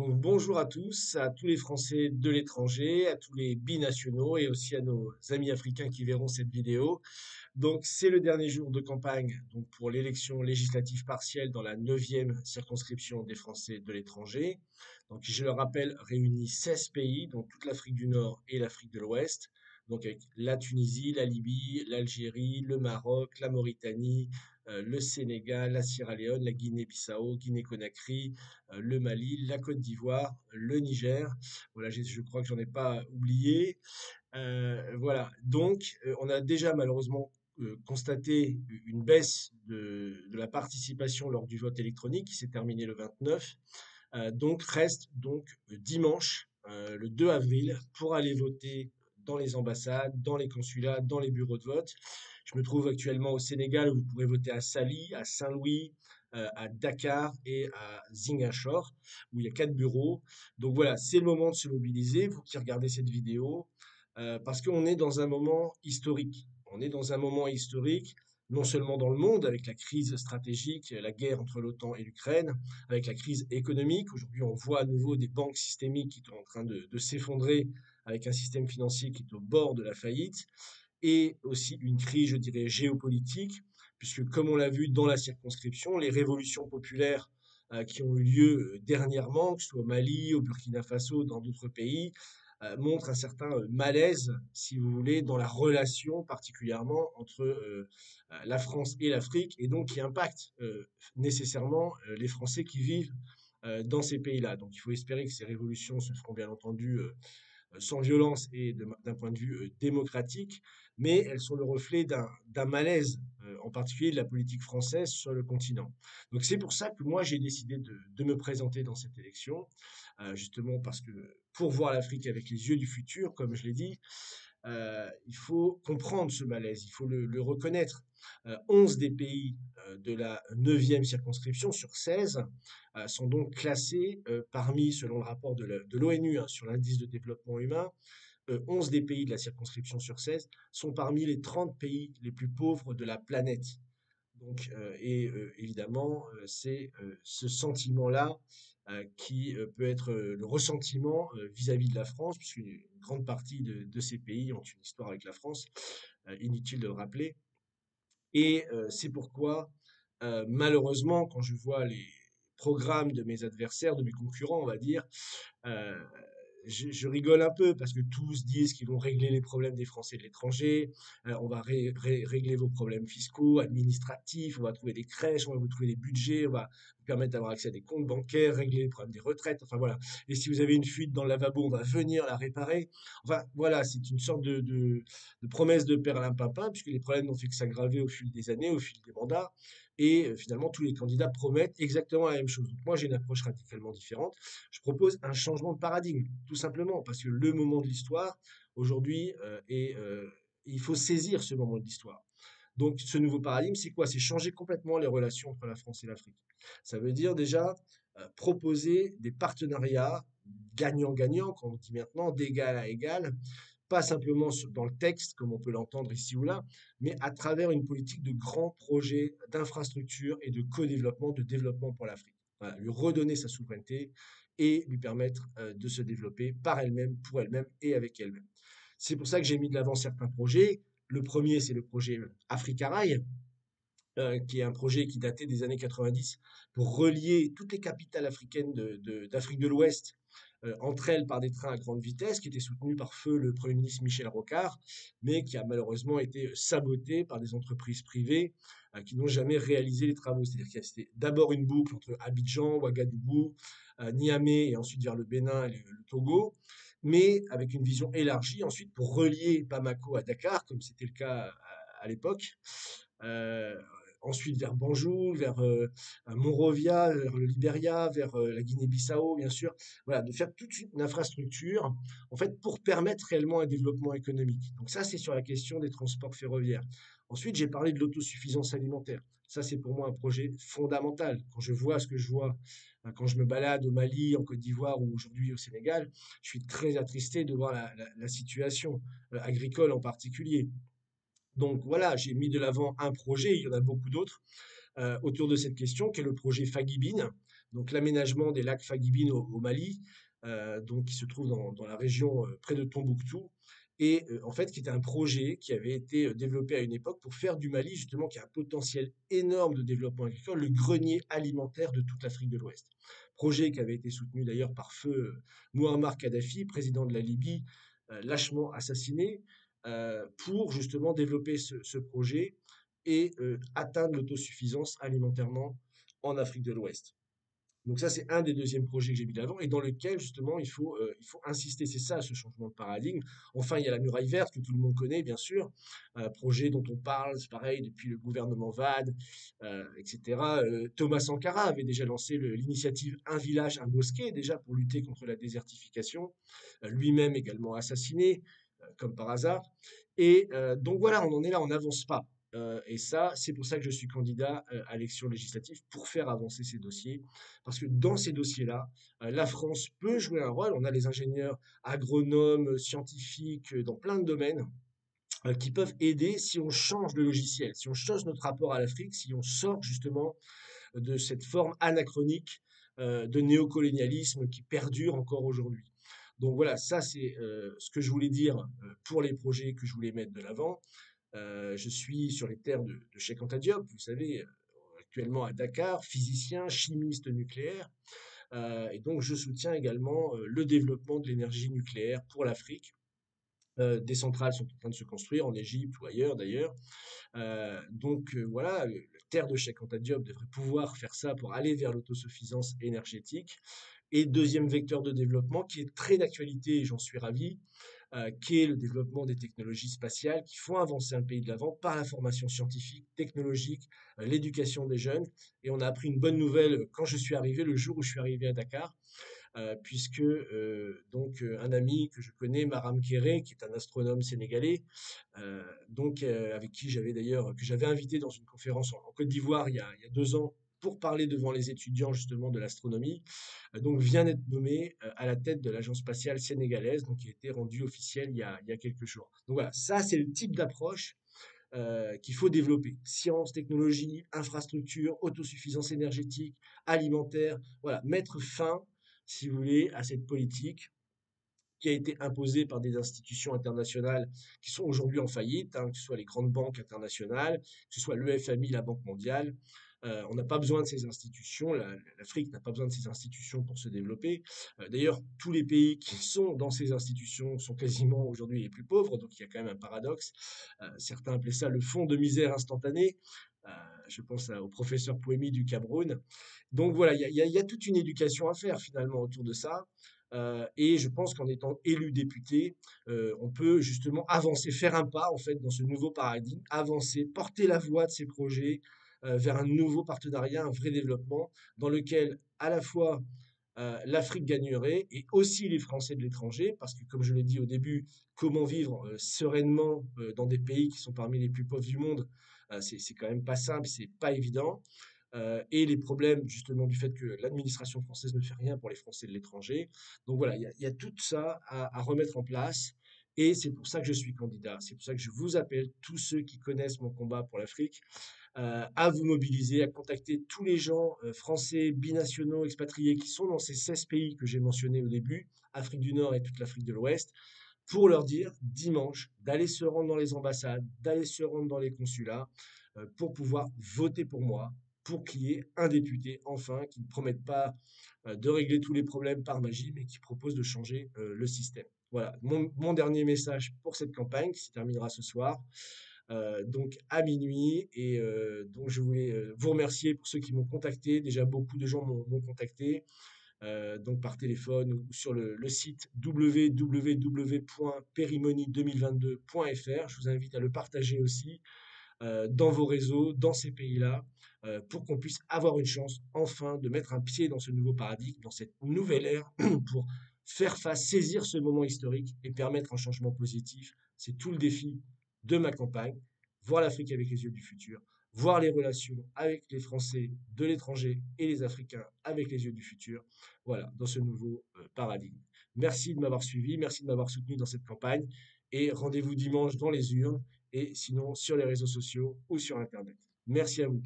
Donc bonjour à tous les Français de l'étranger, à tous les binationaux et aussi à nos amis africains qui verront cette vidéo. Donc c'est le dernier jour de campagne donc pour l'élection législative partielle dans la neuvième circonscription des Français de l'étranger. Donc je le rappelle, réunit 16 pays, dont toute l'Afrique du Nord et l'Afrique de l'Ouest. Donc avec la Tunisie, la Libye, l'Algérie, le Maroc, la Mauritanie, le Sénégal, la Sierra Leone, la Guinée-Bissau, Guinée-Conakry, le Mali, la Côte d'Ivoire, le Niger. Voilà, je crois que j'en ai pas oublié. Voilà, donc on a déjà malheureusement constaté une baisse de la participation lors du vote électronique qui s'est terminé le 29. Donc reste donc dimanche, le 2 avril, pour aller voter dans les ambassades, dans les consulats, dans les bureaux de vote. Je me trouve actuellement au Sénégal où vous pourrez voter à Sali, à Saint-Louis, à Dakar et à Ziguinchor, où il y a 4 bureaux. Donc voilà, c'est le moment de se mobiliser, vous qui regardez cette vidéo, parce qu'on est dans un moment historique. On est dans un moment historique, non seulement dans le monde, avec la crise stratégique, la guerre entre l'OTAN et l'Ukraine, avec la crise économique. Aujourd'hui, on voit à nouveau des banques systémiques qui sont en train de s'effondrer, avec un système financier qui est au bord de la faillite, et aussi une crise, je dirais, géopolitique, puisque comme on l'a vu dans la circonscription, les révolutions populaires qui ont eu lieu dernièrement, que ce soit au Mali, au Burkina Faso, dans d'autres pays, montrent un certain malaise, si vous voulez, dans la relation particulièrement entre la France et l'Afrique, et donc qui impacte nécessairement les Français qui vivent dans ces pays-là. Donc il faut espérer que ces révolutions se feront bien entendu sans violence et d'un point de vue démocratique, mais elles sont le reflet d'un malaise, en particulier de la politique française sur le continent. Donc c'est pour ça que moi j'ai décidé de me présenter dans cette élection, justement parce que pour voir l'Afrique avec les yeux du futur, comme je l'ai dit, il faut comprendre ce malaise, il faut le reconnaître. 11 des pays de la neuvième circonscription sur 16 sont donc classés parmi, selon le rapport de l'ONU sur l'indice de développement humain, 11 des pays de la circonscription sur 16 sont parmi les 30 pays les plus pauvres de la planète. Donc, évidemment, c'est ce sentiment-là qui peut être le ressentiment vis-à-vis de la France, puisqu'une grande partie de ces pays ont une histoire avec la France, inutile de le rappeler. Et c'est pourquoi, malheureusement, quand je vois les programmes de mes adversaires, de mes concurrents, on va dire, euh, je rigole un peu parce que tous disent qu'ils vont régler les problèmes des Français de l'étranger, on va régler vos problèmes fiscaux, administratifs, on va trouver des crèches, on va vous trouver des budgets, on va vous permettre d'avoir accès à des comptes bancaires, régler les problèmes des retraites, enfin voilà. Et si vous avez une fuite dans le lavabo, on va venir la réparer. Enfin voilà, c'est une sorte de promesse de perlimpinpin, puisque les problèmes n'ont fait que s'aggraver au fil des années, au fil des mandats. Et finalement, tous les candidats promettent exactement la même chose. Donc moi, j'ai une approche radicalement différente. Je propose un changement de paradigme, tout simplement, parce que le moment de l'histoire, aujourd'hui, il faut saisir ce moment de l'histoire. Donc, ce nouveau paradigme, c'est quoi? C'est changer complètement les relations entre la France et l'Afrique. Ça veut dire déjà proposer des partenariats gagnant-gagnant, comme on dit maintenant, d'égal à égal, pas simplement dans le texte, comme on peut l'entendre ici ou là, mais à travers une politique de grands projets d'infrastructure et de co-développement, de développement pour l'Afrique. Voilà, lui redonner sa souveraineté et lui permettre de se développer par elle-même, pour elle-même et avec elle-même. C'est pour ça que j'ai mis de l'avant certains projets. Le premier, c'est le projet Africa Rail, qui est un projet qui datait des années 90 pour relier toutes les capitales africaines d'Afrique de l'Ouest entre elles par des trains à grande vitesse, qui était soutenu par feu le Premier ministre Michel Rocard, mais qui a malheureusement été saboté par des entreprises privées qui n'ont jamais réalisé les travaux. C'est-à-dire qu'il y a c'était d'abord une boucle entre Abidjan, Ouagadougou, Niamey et ensuite vers le Bénin et le Togo, mais avec une vision élargie ensuite pour relier Bamako à Dakar, comme c'était le cas à l'époque. Euh, Ensuite vers Banjul, vers Monrovia, vers le Liberia, vers la Guinée-Bissau, bien sûr. Voilà, de faire toute une infrastructure, en fait, pour permettre réellement un développement économique. Donc ça, c'est sur la question des transports ferroviaires. Ensuite, j'ai parlé de l'autosuffisance alimentaire. Ça, c'est pour moi un projet fondamental. Quand je vois ce que je vois, quand je me balade au Mali, en Côte d'Ivoire ou aujourd'hui au Sénégal, je suis très attristé de voir la situation agricole en particulier. Donc voilà, j'ai mis de l'avant un projet, il y en a beaucoup d'autres, autour de cette question, qui est le projet Fagibine, donc l'aménagement des lacs Fagibine au Mali, donc qui se trouve dans la région près de Tombouctou, et en fait qui était un projet qui avait été développé à une époque pour faire du Mali justement qui a un potentiel énorme de développement agricole, le grenier alimentaire de toute l'Afrique de l'Ouest. Projet qui avait été soutenu d'ailleurs par feu Mouammar Kadhafi, président de la Libye, lâchement assassiné, pour justement développer ce projet et atteindre l'autosuffisance alimentairement en Afrique de l'Ouest. Donc ça, c'est un des deuxièmes projets que j'ai mis de l'avant et dans lequel justement il faut insister. C'est ça, ce changement de paradigme. Enfin, il y a la muraille verte que tout le monde connaît, bien sûr, projet dont on parle, c'est pareil, depuis le gouvernement VAD, etc. Thomas Sankara avait déjà lancé l'initiative Un village, un bosquet, déjà pour lutter contre la désertification, lui-même également assassiné, comme par hasard. Et donc voilà, on en est là, on n'avance pas. Et ça, c'est pour ça que je suis candidat à l'élection législative pour faire avancer ces dossiers. Parce que dans ces dossiers-là, la France peut jouer un rôle. On a les ingénieurs agronomes, scientifiques, dans plein de domaines qui peuvent aider si on change le logiciel, si on change notre rapport à l'Afrique, si on sort justement de cette forme anachronique de néocolonialisme qui perdure encore aujourd'hui. Donc voilà, ça c'est ce que je voulais dire pour les projets que je voulais mettre de l'avant. Je suis sur les terres de Cheikh Anta Diop, vous savez, actuellement à Dakar, physicien, chimiste nucléaire. Et donc, je soutiens également le développement de l'énergie nucléaire pour l'Afrique. Des centrales sont en train de se construire en Égypte ou ailleurs d'ailleurs. Donc voilà, la terre de Cheikh Anta Diop devrait pouvoir faire ça pour aller vers l'autosuffisance énergétique. Et deuxième vecteur de développement qui est très d'actualité, et j'en suis ravi, qui est le développement des technologies spatiales qui font avancer un pays de l'avant par la formation scientifique, technologique, l'éducation des jeunes. Et on a appris une bonne nouvelle quand je suis arrivé, le jour où je suis arrivé à Dakar, puisque un ami que je connais, Maram Kéré, qui est un astronome sénégalais, avec qui j'avais d'ailleurs que j'avais invité dans une conférence en Côte d'Ivoire il y a 2 ans pour parler devant les étudiants justement de l'astronomie, donc vient d'être nommé à la tête de l'agence spatiale sénégalaise, donc qui a été rendu officiel il y a quelques jours. Donc voilà, ça c'est le type d'approche qu'il faut développer. Science, technologie, infrastructure, autosuffisance énergétique, alimentaire, voilà, mettre fin, si vous voulez, à cette politique qui a été imposée par des institutions internationales qui sont aujourd'hui en faillite, que ce soit les grandes banques internationales, que ce soit le FMI, la Banque mondiale. On n'a pas besoin de ces institutions, l'Afrique n'a pas besoin de ces institutions pour se développer. D'ailleurs, tous les pays qui sont dans ces institutions sont quasiment aujourd'hui les plus pauvres, donc il y a quand même un paradoxe. Certains appelaient ça le fonds de misère instantané. Euh, je pense au professeur Pouemi du Cameroun. Donc voilà, il y a toute une éducation à faire finalement autour de ça. Et je pense qu'en étant élu député, on peut justement avancer, faire un pas en fait dans ce nouveau paradigme, avancer, porter la voix de ces projets vers un nouveau partenariat, un vrai développement dans lequel à la fois l'Afrique gagnerait et aussi les Français de l'étranger, parce que comme je l'ai dit au début, comment vivre sereinement dans des pays qui sont parmi les plus pauvres du monde, c'est quand même pas simple, c'est pas évident. Et les problèmes justement du fait que l'administration française ne fait rien pour les Français de l'étranger. Donc voilà, il y a tout ça à remettre en place. Et c'est pour ça que je suis candidat. C'est pour ça que je vous appelle, tous ceux qui connaissent mon combat pour l'Afrique, à vous mobiliser, à contacter tous les gens français, binationaux, expatriés qui sont dans ces 16 pays que j'ai mentionnés au début, Afrique du Nord et toute l'Afrique de l'Ouest, pour leur dire dimanche d'aller se rendre dans les ambassades, d'aller se rendre dans les consulats, pour pouvoir voter pour moi, pour qu'il y ait un député, enfin, qui ne promette pas de régler tous les problèmes par magie, mais qui propose de changer le système. Voilà, mon dernier message pour cette campagne qui se terminera ce soir, donc à minuit. Et donc je voulais vous remercier pour ceux qui m'ont contacté. Déjà beaucoup de gens m'ont contacté, donc par téléphone ou sur le site www.perimony2022.fr. Je vous invite à le partager aussi dans vos réseaux, dans ces pays-là, pour qu'on puisse avoir une chance enfin de mettre un pied dans ce nouveau paradigme, dans cette nouvelle ère, pour faire face, saisir ce moment historique et permettre un changement positif. C'est tout le défi de ma campagne, voir l'Afrique avec les yeux du futur, voir les relations avec les Français de l'étranger et les Africains avec les yeux du futur, voilà, dans ce nouveau paradigme. Merci de m'avoir suivi, merci de m'avoir soutenu dans cette campagne et rendez-vous dimanche dans les urnes et sinon sur les réseaux sociaux ou sur Internet. Merci à vous.